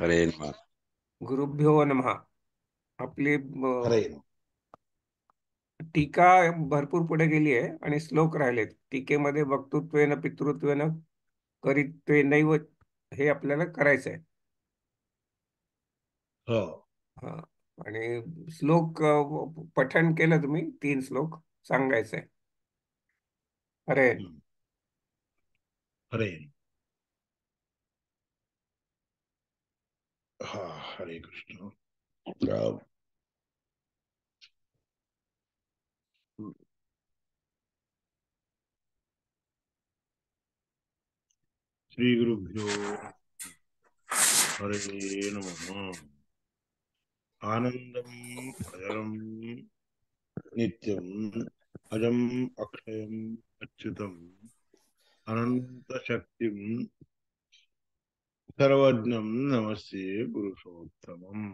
हरे नमः. गुरुभ्यो नमः. आपली हरे नमः. टीका भरपूर पुढे गेली आहे आणि श्लोक राहिलेत. टीकेमध्ये वक्तृत्वेन पितृत्वेन करित्वेनैव हे आपल्याला करायचं आहे. हो. हा. आणि श्लोक पठण केलं तुम्ही 3 श्लोक सांगायचंय. अरे हम्म. हरे. हा. हरे कृष्ण. राम. श्री गुरुभ्यो हरे नमः. आनंदम अजरम नित्यम अजम अक्षयम अच्युतम अनंत शक्तिम सर्वज्ञम नमस्ते पुरुषोत्तमम्.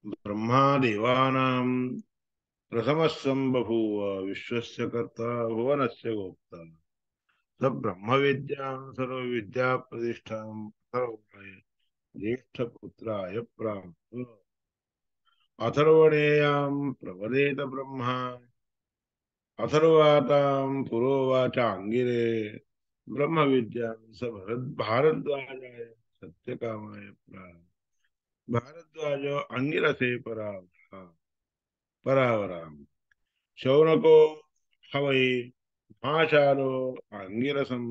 ब्रह्मा देवानां प्रथमः बभूव विश्वस्य कर्ता भुवनस्य गोप्ता स ब्रह्मविद्यां सर्वविद्या प्रतिष्ठां सर्वमय ज्येष्ठपुत्राय प्राप्त अथर्वणेयां प्रवदेत ब्रह्मा अथर्वातां पुरोवाच अंगिरे ब्रह्मविद्यां स भारद्वाजाय सत्यकामाय भारद्वाजो अंगिरसे परावराम शौनको हवै महाशालो अंगिरसं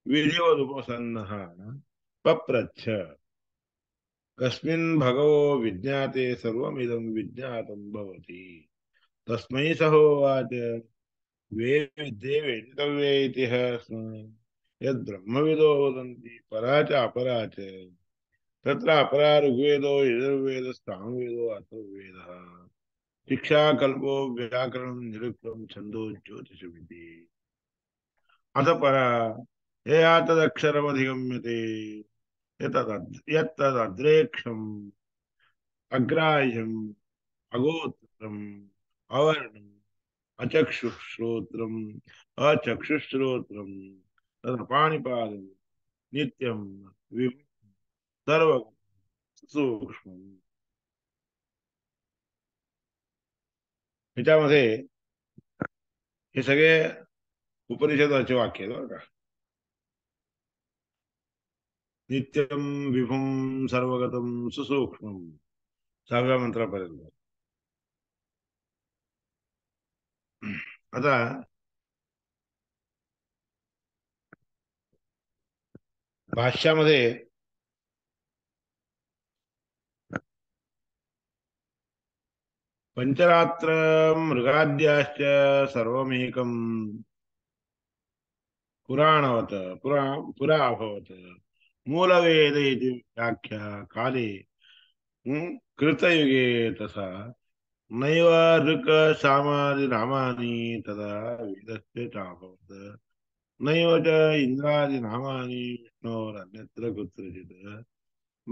विधिवदुपसन्नः पप्रच्छ कस्मिन् भगवो विज्ञाते सर्वमिदं विज्ञातं भवति तस्मै सहोवाच वे विद्ये वेदितव्ये इति यद्ब्रह्मविदो वदन्ति परा च अपरा च तत्र अपरा ऋग्वेदो यजुर्वेदः सामवेदो अथर्ववेदः शिक्षा कल्पो व्याकरणं निरुक्तं छन्दो ज्योतिषमिति अथ परा यया तदक्षरमधिगम्यते यत्तदद्रेक्षम् अग्राह्यम् अगोत्रम् अवर्णम् अचक्षुश्रोत्रम् अचक्षुश्रोत्रम् तदपाणिपादम् नित्यम् सर्व सूक्ष्म. ह्याच्यामध्ये हे सगळे उपनिषदाचे वाक्य आहेत बरं का. नित्यम विभुम सर्वगतम सुसूक्ष्म 6व्या मंत्रापर्यंत. आता भाष्यामध्ये पंचरात्र मृगाद्याश्च सर्वमेकं पुराणवत पुरा अभवत् मूलवेद इति व्याख्या काले कृतयुगे तथा नैव ऋक् सामादि नामानि तदा वेदस्य चाभवत् नैव च इन्द्रादि नामानि विष्णोरन्यत्र कुत्रचित्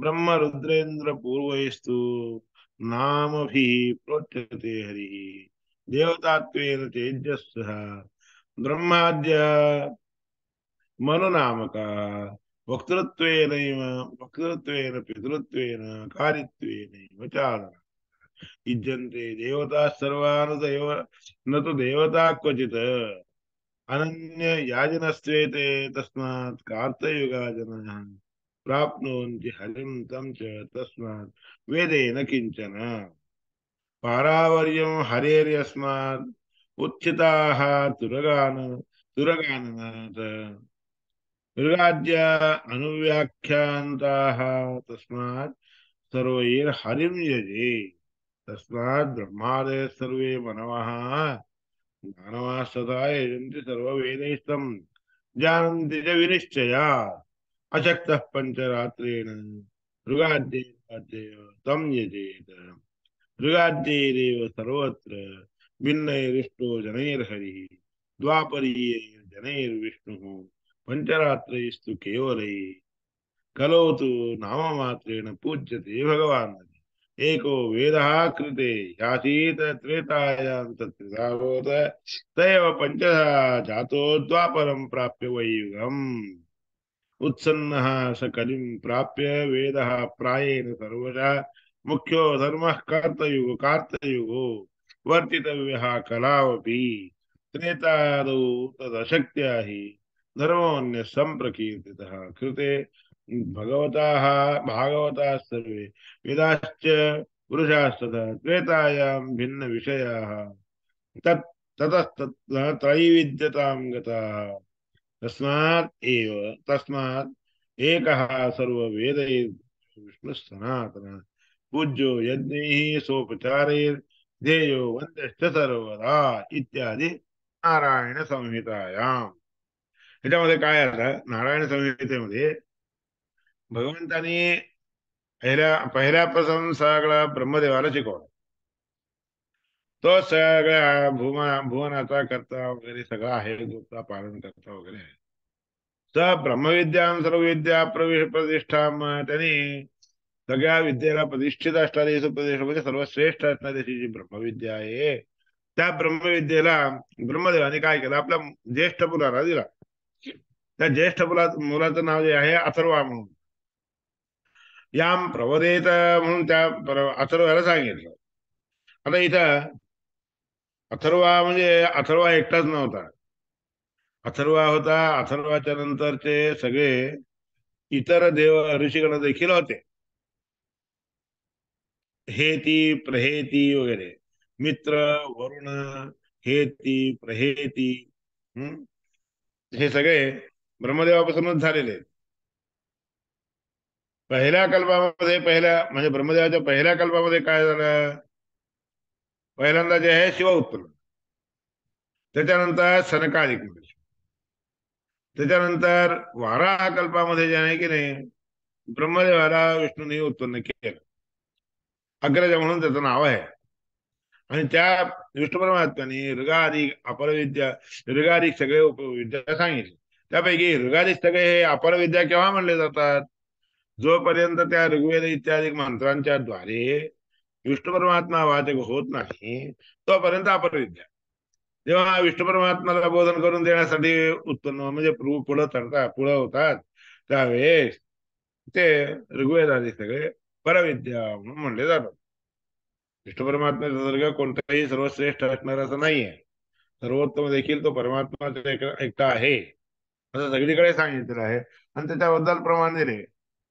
ब्रह्म रुद्रेन्द्र पूर्वैस्तु नामभिः प्रोच्यते हरिः देवतात्वेन तेजस्सः ब्रह्माद्य मनुनामका वक्तृत्वेन पितृत्वेन कारित्वेनैव चादरः युज्यन्ते देवता सर्वानुदैव न तु देवता क्वचित् अनन्य याजनस्त्वेते तस्मात् कार्तयुगाजनः प्राप्नुवन्ति हरिं तं च तस्मात् वेदेन किञ्चन पारावर्यं हरेर्यस्मात् उत्थिताः तुरगाननात् मृगाद्य अनुव्याख्यान्ताः तस्मात् सर्वैर्हरिं यजे तस्मात् ब्रह्मादयः सर्वे मनवः मानवाः सदा यजन्ति सर्ववेदैस्तं जानन्ति च विनिश्चयात् अशक्तः पञ्चरात्रेण मृगाद्यैव तं यजेत मृगाद्यैरेव सर्वत्र भिन्नैरिष्टो जनैर्हरिः द्वापरीयैर्जनैर्विष्णुः पञ्चरात्रैस्तु केवलैः कलौ तु नाममात्रेण पूज्यते भगवान् एको वेदः कृते यासीत त्रेतायां तत्त्रिताभूत स एव पञ्चधा जातो द्वापरं प्राप्य वै युगम्. उत्सन्नः स कलिं प्राप्य वेदः प्रायेण सर्वशः मुख्यो धर्मः कार्तयुगो वर्तितव्यः कलावपि त्रेतादौ तदशक्त्या हि धर्मोऽन्यः सम्प्रकीर्तितः कृते भगवताः भागवताः सर्वे वेदाश्च पुरुषास्तथा त्रेतायां भिन्नविषयाः तत् ततस्तत् त्रैविध्यतां गताः तस्मात् एकः सर्ववेद विष्णुः सनातनः पूज्यो यज्ञैः सोपचारैर्ध्येयो वन्द्यश्च सर्वदा इत्यादी नारायण संहितायाम. ह्याच्यामध्ये काय आलं नारायण संहितेमध्ये भगवंतानी पहिल्यापासून सगळा ब्रह्मदेवाला शिकवला. तो सगळ्या भुवनाचा करता वगैरे सगळा आहे जो पालन करता वगैरे आहे. स ब्रह्मविद्यां सर्वविद्या प्रवेश प्रतिष्ठा त्यांनी सगळ्या विद्येला प्रतिष्ठित असणारी प्रदेशामध्ये सर्वश्रेष्ठ असणारी अशी जी ब्रह्मविद्या आहे त्या ब्रह्मविद्येला ब्रह्मदेवाने काय केलं आपल्या ज्येष्ठ मुलाला दिला. त्या ज्येष्ठ मुलाचं नाव जे आहे अथर्वा म्हणून. याम प्रवदेत म्हणून त्या अथर्वाला सांगितलं. आता इथं अथर्वा म्हणजे अथर्वा एकटाच नव्हता. अथर्वा होता. अथर्वाच्या नंतरचे सगळे इतर देव ऋषीगण देखील होते. हेती प्रहेती वगैरे मित्र वरुण हेती प्रहेती हम्म हे सगळे ब्रह्मदेवापासूनच झालेले आहेत. पहिल्या म्हणजे ब्रह्मदेवाच्या पहिल्या कल्पामध्ये काय झालं. पहिल्यांदा जे आहे शिव उत्पन्न. त्याच्यानंतर सनकादिक म्हणजे त्याच्यानंतर वाराह कल्पामध्ये जे आहे की नाही ब्रह्मदेवाला विष्णूने उत्पन्न केलं. अग्रज म्हणून त्याचं नाव आहे. आणि त्या विष्णू परमात्म्याने ऋगाधिक अपरविद्या ऋगाधिक सगळे उपविद्या सांगितले. त्यापैकी ऋगाधिक सगळे हे अपरविद्या केव्हा म्हणले जातात. जोपर्यंत त्या ऋग्वेद इत्यादी मंत्रांच्या द्वारे विष्णू परमात्मा वाचक होत नाही तोपर्यंत अपरविद्या. जेव्हा विष्णू परमात्म्याला बोधन करून देण्यासाठी उत्पन्न म्हणजे पुढं होतात त्यावेळेस ते ऋग्वेदादी सगळे परविद्या म्हणून म्हणले जातात. विष्णू परमात्म्याचा सर्ग कोणताही सर्वश्रेष्ठ असणार असं नाहीये. सर्वोत्तम देखील तो परमात्मा एकटा आहे असं सगळीकडे सांगितलेलं आहे. आणि त्याच्याबद्दल प्रमाण दिले.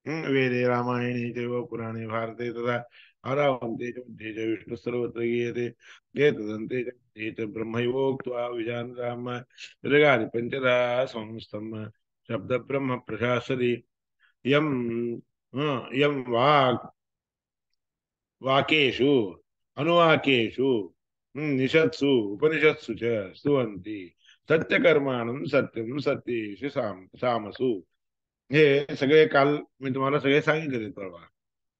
वेदे रामायणे देव पुराणे भारते तथा आरावंते मध्ये विष्णू सर्वत्र गीयते ते ब्रह्मैवोक्त्वा विजानताम ऋगादि पंचदा संस्थम शब्द ब्रह्म प्रशासति यम यम वाकेषु अनुवाकेषु निषत्सु उपनिषत्सु च स्तुवन्ति सत्यकर्माणं सत्यम सत्येषु सामसु. हे सगळे काल मी तुम्हाला सगळे सांगितले.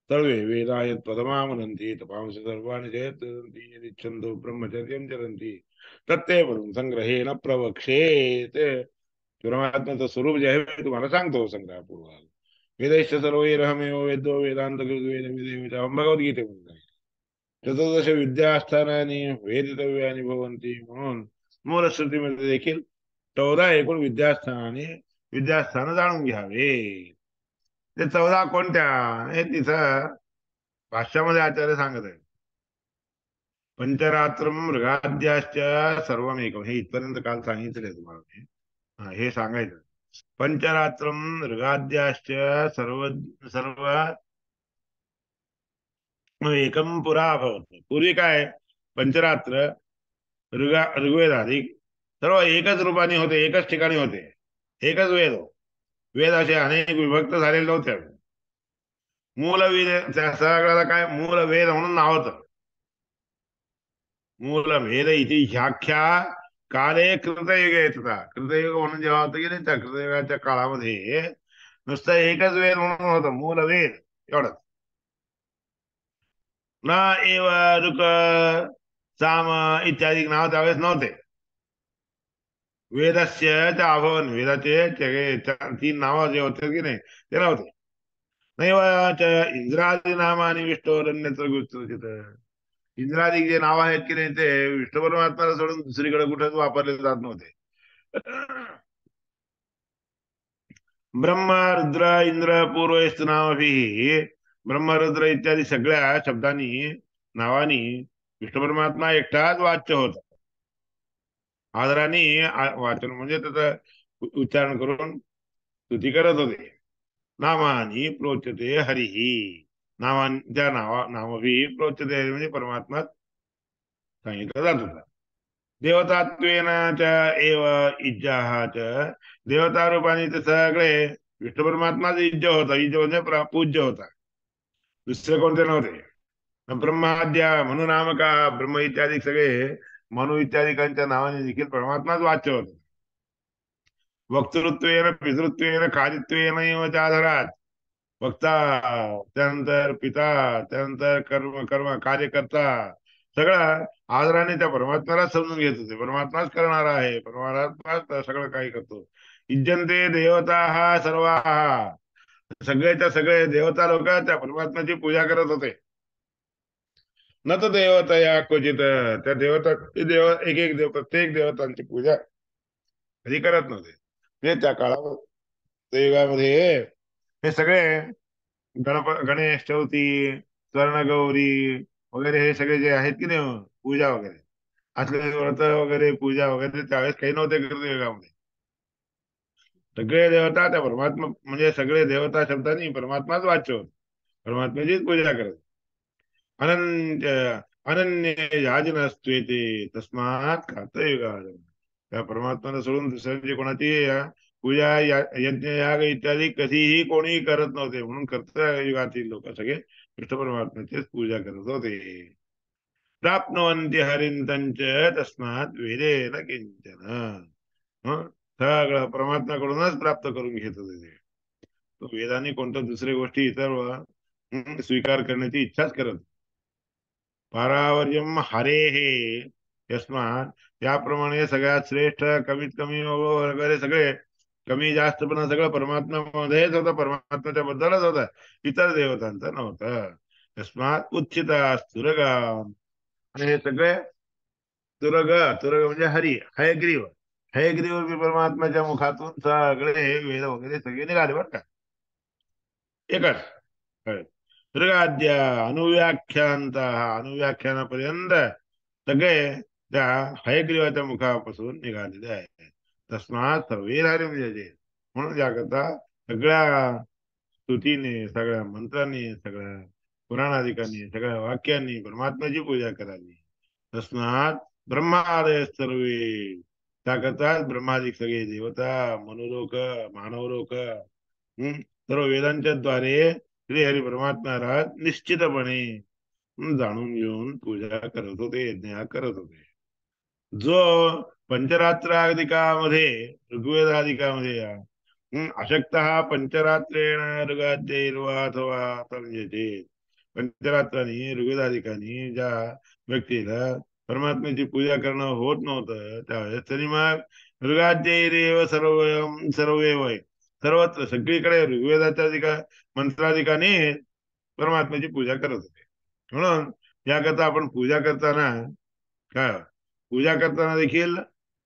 तळवे वेदाय त्वदमामनन्ति तपांस सर्वाणि जयन्ति यदिच्छन्तो ब्रह्मचर्यं चरन्ति तत्ते वरून संग्रहेण प्रवक्षेत. परमात्म्याचं स्वरूप जे आहे तुम्हाला सांगतो संग्रहपूर्वक. वेदैश्च सर्वैरहमेव वेदो वेदांत भगवद्गीते म्हणून चतुर्दश विद्यास्थानानी वेदितव्यानी भवंती म्हणून मूलश्रुतीमध्ये देखील 14 एकूण विद्यास्थान जाणून घ्यावे. ते 14 कोणत्या हे तिथं भाष्यामध्ये आचार्य सांगत आहे. पंचरात्रम मृगाद्याश्च सर्वमेकम हे इथपर्यंत काल सांगितले तुम्हाला हे सांगायचं. पंचरात्रम मृगाद्याश्च सर्व सर्व एकम पुरा भवत. पूर्वी काय पंचरात्र ऋग्वेदाधिक सर्व एकच रूपाने होते. एकच ठिकाणी होते. एकच वेद असे अनेक विभक्त झालेले नव्हते. मूलवेद त्या सगळ्याला काय मूलवेद म्हणून नाव होतं. मूलवेद इति ह्याख्या काले कृतयुग येत होता. कृतयुग म्हणून जेव्हा होतं की नाही त्या कृतयुगाच्या काळामध्ये नुसतं एकच वेद म्हणून होतं मूलवेद एवढंच. ना एव ऋक साम इत्यादी नाव त्यावेळेस नव्हते. वेदस्य त्या अभवन वेदाचे 3 नावं जे होते की नाही ते नव्हते. नैव इंद्रादी नामाने विष्णोरण्यत्र गुप्तचित. इंद्रादी जे नाव आहेत की नाही ते विष्णू परमात्म्याला सोडून दुसरीकडे कुठेच वापरले जात नव्हते. ब्रह्म रुद्र इंद्र पूर्वस्तु नामभिः ब्रह्म रुद्र इत्यादी सगळ्या शब्दांनी नावानी विष्णू परमात्मा एकटाच वाच्य होता. आदराने वाचन म्हणजे त्याचं उच्चारण करून स्तुती करत होते. नामानी प्रोच्यते हरिही, नावांच्या नामभी प्रोच्यते म्हणजे परमात्मा सांगितलं जात होता. देवतात्वेन च एव इज्जाः च, देवता रूपाने ते सगळे विष्णू परमात्माच इज्ज होता. इज्ज म्हणजे पूज्य होता, दुसरे कोणते नव्हते. ब्रह्माद्या मनुनामका, ब्रह्म इत्यादी सगळे मनु इत्यादिकांच्या नावाने देखील परमात्माच वाच्य होता. वक्तृत्वेन पितृत्वेन कार्यत्वेन एव चाधरात, वक्ता त्यानंतर पिता त्यानंतर कर्म कर्म कार्यकर्ता सगळं आदराने त्या परमात्म्याला समजून घेत होते. परमात्माच करणारा आहे, परमात्माच सगळं काही करतो. इज्जंते देवता हा सर्व, सगळ्याच्या सगळे देवता लोक त्या परमात्म्याची पूजा करत होते. न तर देवता या क्वचित, त्या देवता एक एक देव प्रत्येक देवतांची पूजा कधी करत नव्हते. म्हणजे त्या काळामध्ये त्या युगामध्ये हे सगळे गणेश चौथी, स्वर्णगौरी वगैरे हे सगळे जे आहेत की नाही पूजा वगैरे, असले व्रत वगैरे पूजा वगैरे त्यावेळेस काही नव्हते करत युगामध्ये. सगळे देवता त्या परमात्मा म्हणजे सगळे देवता शब्दांनी परमात्माच वाच्य होत, परमात्म्याचीच पूजा करत. अनन्य अनन्य याजनस्त्वेते तस्मात खातयुगा, त्या परमात्म्याला सोडून दुसऱ्यांची कोणाची पूजा यज्ञ याग इत्यादी कधीही कोणी करत नव्हते. म्हणून कर्तयुगातील लोक सगळे कृष्ण परमात्म्याचीच पूजा करत होते. प्राप्नुवन्ति हरिंतंच तस्मात वेदे न किंचन, सगळं परमात्म्याकडूनच प्राप्त करून घेत होते ते. तो वेदाने कोणत्या दुसऱ्या गोष्टी इतर स्वीकार करण्याची इच्छाच करत. पारावर्यम हरे हे यस्मात, त्याप्रमाणे सगळ्यात श्रेष्ठ कमीत कमी वगैरे सगळे कमी जास्त पण सगळं परमात्म्यामध्येच होतं, परमात्म्याच्या बद्दलच होतं, इतर देवतांचं नव्हतं. यस्मात उच्चिता सुरगा, आणि हे सगळे तुरग, तुरग म्हणजे हरी, हयग्रीव, हयग्रीव परमात्म्याच्या मुखातून सगळे हे वेद वगैरे सगळे निघाले बरं का. एकच मृगाद्य अनुव्याख्यांत, अनुव्याख्यानापर्यंत सगळे त्या हयग्रीवाच्या मुखापासून निघालेले आहे. तस्मात सर्वे हरिम, म्हणून याकरता सगळ्या स्तुतीने, सगळ्या मंत्रांनी, सगळ्या पुराणाधिकांनी, सगळ्या वाक्यांनी परमात्म्याची पूजा करावी. तस्मात ब्रह्मादय सर्वे, त्याकरता ब्रह्मादिक सगळे देवता, मनुलोक, मानवलोक, सर्व वेदांच्या द्वारे श्री हरी परमात्म्याला निश्चितपणे जाणून घेऊन पूजा करत होते, यज्ञ करत होते. जो पंचरात्राधिकामध्ये, ऋग्वेदाधिकामध्ये अशक्त पंचरात्रेण ऋगाद्यैर्वा अथवा तर्जते, पंचरात्रांनी ऋग्वेदाधिकांनी ज्या व्यक्तीला परमात्म्याची पूजा करणं होत नव्हतं त्यावेळेस त्यांनी मग ऋगाद्यैरेव सर्व सर्वत्र सगळीकडे ऋग्वेदाच्या मंत्राधिकाने परमात्म्याची पूजा करत होते. म्हणून याकरता आपण पूजा करताना काय, पूजा करताना देखील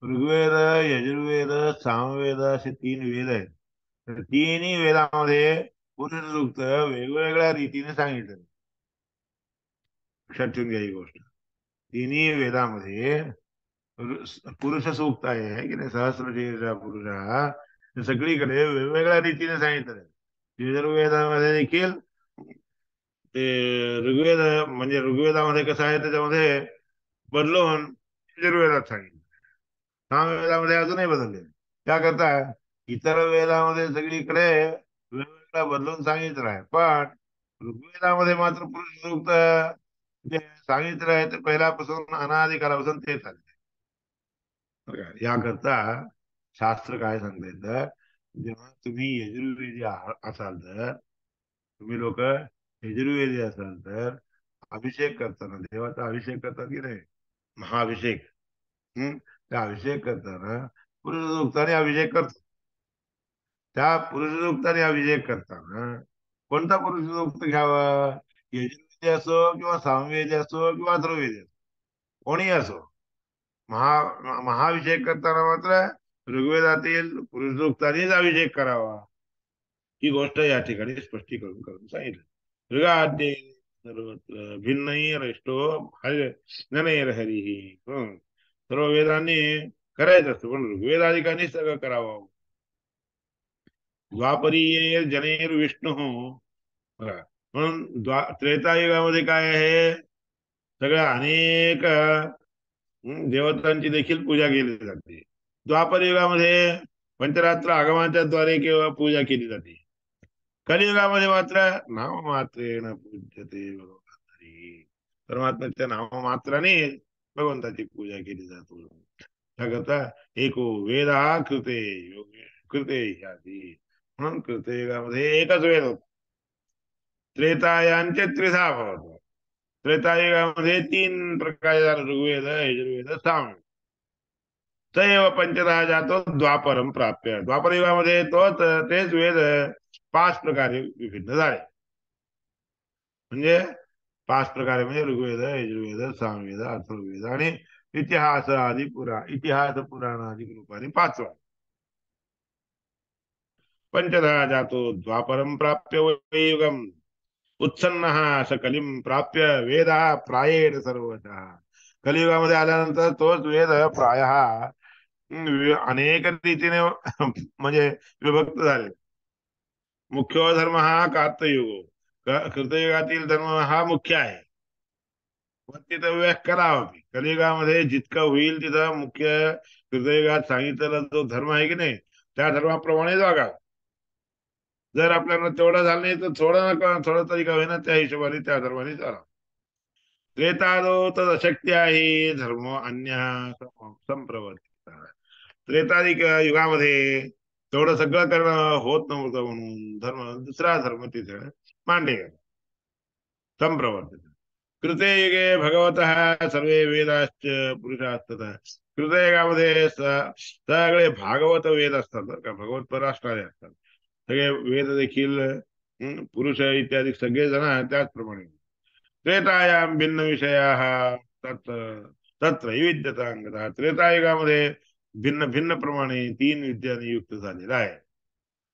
ऋग्वेद, यजुर्वेद, सामवेद असे 3 वेद आहेत. तर तिन्ही वेदामध्ये पुरुष सूक्त वेगवेगळ्या रीतीने सांगितलं. लक्षात ठेवून घ्या ही गोष्ट. तिन्ही वेदामध्ये पुरुष सूक्त आहे की नाही, सहस्र पुरुष सगळीकडे वेगवेगळ्या रीतीने सांगितलं. यजुर्वेदामध्ये देखील ते ऋग्वेद म्हणजे ऋग्वेदामध्ये कसं आहे त्याच्यामध्ये बदलून यजुर्वेदात सांगितलं, सामवेदामध्ये अजूनही बदलले. त्याकरता इतर वेदामध्ये सगळीकडे वेगवेगळा बदलून सांगितलं आहे, पण ऋग्वेदामध्ये मात्र पुरुष सूक्त जे सांगितलं आहे ते पहिल्यापासून अनादिकालापासून तेच आहे. याकरता शास्त्र काय सांगते, तर जेव्हा तुम्ही यजुर्वेदी असाल, तर तुम्ही लोक यजुर्वेदी असाल तर अभिषेक करताना, देवाचा अभिषेक करतात की नाही, महाअभिषेक, त्या अभिषेक करताना पुरुष सूक्ताने अभिषेक करतो. त्या पुरुष सूक्ताने अभिषेक करताना कोणता पुरुष सूक्त घ्यावा, यजुर्वेदी असो किंवा सामवेदी असो किंवा अथर्ववेदी असो, कोणी असो, महाअभिषेक करताना मात्र ऋग्वेदातील पुरुष सूक्तानेच अभिषेक करावा. ही गोष्ट या ठिकाणी स्पष्टीकरण करून सांगितलं. मृगाद्ये सर्वत्र भिन्नैरष्टो हरिः सर्व वेदांनी करायचं असतं, पण ऋग्वेदाधिकांनी सगळं करावं. द्वापरीये जनेर विष्णू बघा, म्हणून त्रेतायुगामध्ये काय आहे, सगळ्या अनेक देवतांची देखील पूजा केली जाते. द्वापर युगामध्ये पंचरात्र आगमाच्या द्वारे किंवा पूजा केली जाते. कलियुगामध्ये मात्र नाममात्रेण पूज्यते भगवंतरी, परमात्म्याच्या नाममात्राने भगवंताची पूजा केली जातो. त्याकरता एको वेद कृते योगे कृते ह्यादी, म्हणून कृते युगामध्ये एकच वेद होता. त्रेतायांचे त्रिधा भवत. त्रेतायुगामध्ये तीन प्रकार, ऋग्वेद, यजुर्वेद, सामवेद. तैव पंचदहा जातो द्वापरम प्राप्य. द्वापर युगामध्ये तेच वेद 5 प्रकारे विभिन्न झाले. म्हणजे 5 प्रकारे म्हणजे ऋग्वेद, यजुर्वेद, सामवेद, अथर्ववेद आणि इतिहास आदी इतिहास पुराण आदी रूपाने 5वा. पंचदहा जातो द्वापरम प्राप्य वै युगम उत्सन्न सकलिम प्राप्य वेद प्रायेण सर्वतः. कलियुगामध्ये आल्यानंतर तोच वेद प्राय अनेक रीतीने म्हणजे विभक्त झाले. मुख्य धर्म हा कार्तयुग, कृतयुगातील धर्म हा मुख्य आहे. वर्तितव्य करावं. कलियुगामध्ये जितकं होईल तिथं मुख्य कृतयुगात सांगितलेला जो धर्म आहे की नाही, त्या धर्माप्रमाणे वागावं. जर आपल्याला तेवढं झालं नाही तर थोडं तरी का होईना त्या हिशोबाने त्या धर्माने चालावं. त्रेतादो तदशक्ती आहे धर्म अन्य संप्रवर्तित. त्रेताधिक युगामध्ये तेवढं सगळं करणं होत नव्हतं, म्हणून दुसरा धर्म तिथे मांडले गेला, संप्रवर्तित. कृते युगे भगवतः सर्वे वेदाश्च पुरुषास्ततः. कृतयुगामध्ये सगळे भागवत वेद असतात बरं का, भगवत पर असणारे असतात. सगळे वेद देखील पुरुष इत्यादी सगळे जण त्याचप्रमाणे. त्रेतायाम भिन्न विषयाः तत्र तत्र विद्यतांगता. त्रेतायुगामध्ये भिन्न भिन्न प्रमाणे 3 विद्याने युक्त झालेला आहे.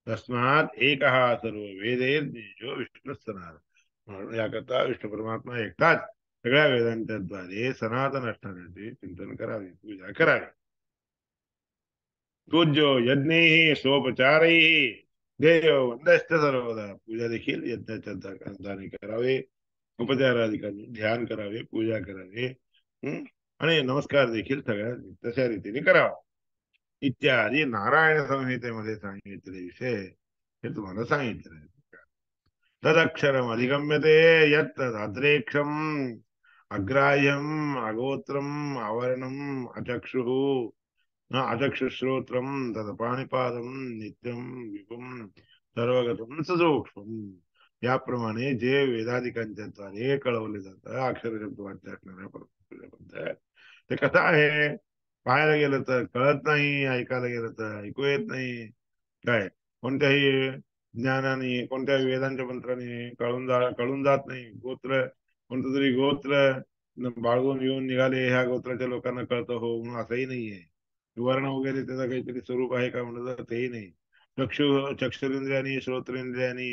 तस्मात एकहा सर्व वेदेर्निजो विष्णू सनातन. याकरता विष्णू परमात्मा एकटाच सगळ्या वेदांच्या द्वारे सनातन असणाऱ्याचे चिंतन करावे, पूजा करावी. पूज्यो यज्ञैः सोपचारैः देव वंदश्च सर्वदा. पूजा देखील यज्ञाच्या दाने करावे, उपचाराधिकांनी ध्यान करावे, पूजा करावे, आणि नमस्कार देखील सगळ्या तशा रीतीने करावा. इत्यादी नारायण संहितेमध्ये सांगितलेले विषय हे तुम्हाला सांगितले. तदक्षरम अधिगम्यते यत् तदाद्रेक्षम अग्राह्यम अगोत्रम अवर्णम अचक्षुः अचक्षुश्रोत्रम तदपाणिपादम नित्यम विपुम सर्वगतम सूक्ष्म. याप्रमाणे जे वेदाधिकांच्या द्वारे कळवले जातं अक्षर शब्द वाच्य असणाऱ्या ते कसं आहे, पाहायला गेलं तर कळत नाही, ऐकायला गेलं तर ऐकू येत नाही. काय कोणत्याही ज्ञानाने, कोणत्या वेदांच्या मंत्राने कळून जात नाही. कोणतं तरी गोत्र बाळगून येऊन निघाले, ह्या गोत्राच्या लोकांना कळतं हो म्हणून असंही नाहीये. वर्ण वगैरे त्याचं काहीतरी स्वरूप आहे का म्हणलं तर तेही नाही. चक्षुरेंद्रियानी, श्रोत्रेंद्रियानी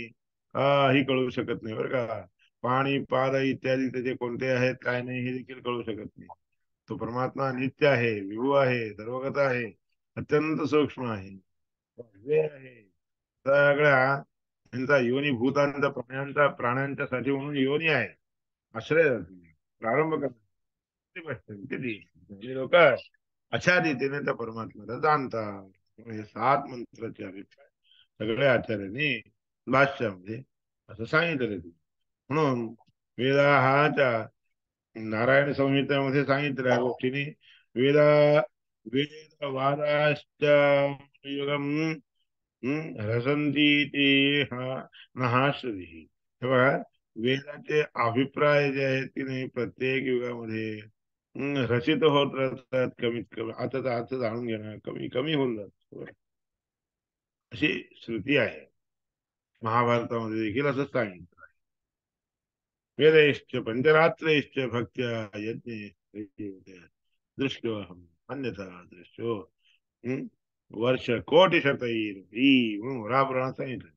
ही कळू शकत नाही बरं का. पाणी पाद इत्यादी त्याचे कोणते आहेत काय नाही हे देखील कळू शकत नाही. तो परमात्मा नित्य आहे, विभू आहे, सर्वगत आहे, अत्यंत सूक्ष्म आहे, आहे. सगळ्या त्यांचा योनी भूतांचा प्राण्यांच्या साठी म्हणून योनी आहे, आश्रय प्रारंभ करतात किती लोक अशा रीतीने त्या परमात्म्याला जाणतात. हे 7 मंत्राचे अभिप्राय सगळ्या आचार्यांनी भाष्यामध्ये असं सांगितलं. म्हणून वेदाहाच्या नारायण संहितेमध्ये सांगितलेल्या गोष्टीने वेदा वेद वादाश्च युगम रसंती ते नहाश्री. हे बघा, वेदाचे अभिप्राय जे आहेत की नाही प्रत्येक युगामध्ये रचित होत राहतात. कमीत कमी आता जाणून घेणार कमी कमी होऊन जात, अशी श्रुती आहे. महाभारतामध्ये देखील असंच सांगितलं. वेदैश्च पंचरात्रैश्च भक्त्या यज्ञे दृष्टोहम अन्यथा दृष्टो वर्ष कोटी शतैर म्हणून वरापुराणात सांगितलं.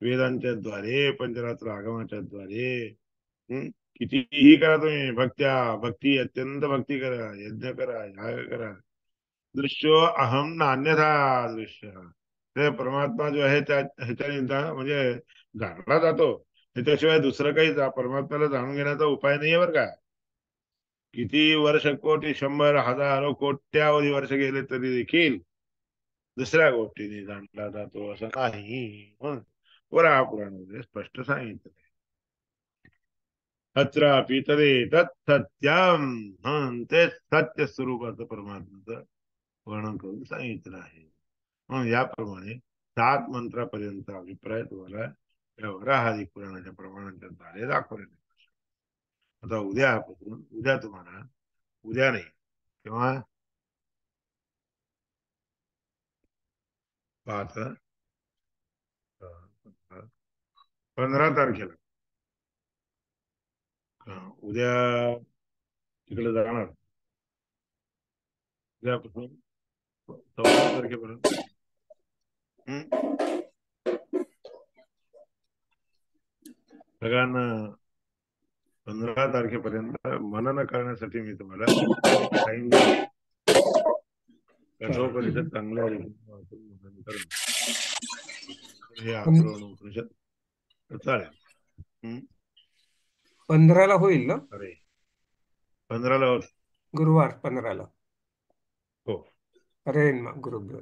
वेदांच्या द्वारे, पंचरात्र आगमाच्या द्वारे. हम्म कितीही करा तुम्ही भक्त्या, भक्ती अत्यंत भक्ती करा, यज्ञ करा, याग करा, दृश्यो अहम नान्यथा दृश्य. ते परमात्मा जो आहे त्या ह्याच्याने म्हणजे जाणला जातो. त्याच्याशिवाय दुसरं काही परमात्म्याला जाणून घेण्याचा उपाय नाहीये बरं का. किती वर्ष, कोटी, शंभर, हजारो, कोट्यावधी वर्ष गेले तरी देखील दुसऱ्या गोष्टीने जाणला जातो असं नाही. म्हणून पुराणामध्ये स्पष्ट सांगितलं. अत्रापि तदे तत्सत्यम. ते सत्य स्वरूपाचं परमात्म्याचं वर्णन करून सांगितलं आहे. म्हणून याप्रमाणे 7 मंत्रापर्यंत अभिप्राय तुम्हाला या वराहादी पुराणाच्या प्रमाणांच्या द्वारे दाखवलेले. आता उद्यापासून, उद्या तुम्हाला, उद्या नाही तेव्हा पाच 15 तारखेला उद्या तिकडे जाणार. उद्यापासून 14 तारखेपर्यंत सगळ्यांना 15 तारखेपर्यंत मनन करण्यासाठी मी तुम्हाला टाइम देतो. कठोपनिषद चांगल्या रीतीने वाचून मनन करणं हे अथर्वण उपनिषद चालेल. 15ला होईल ना? अरे 15ला गुरुवार 15ला. हो. हरे गुरुभ्यो.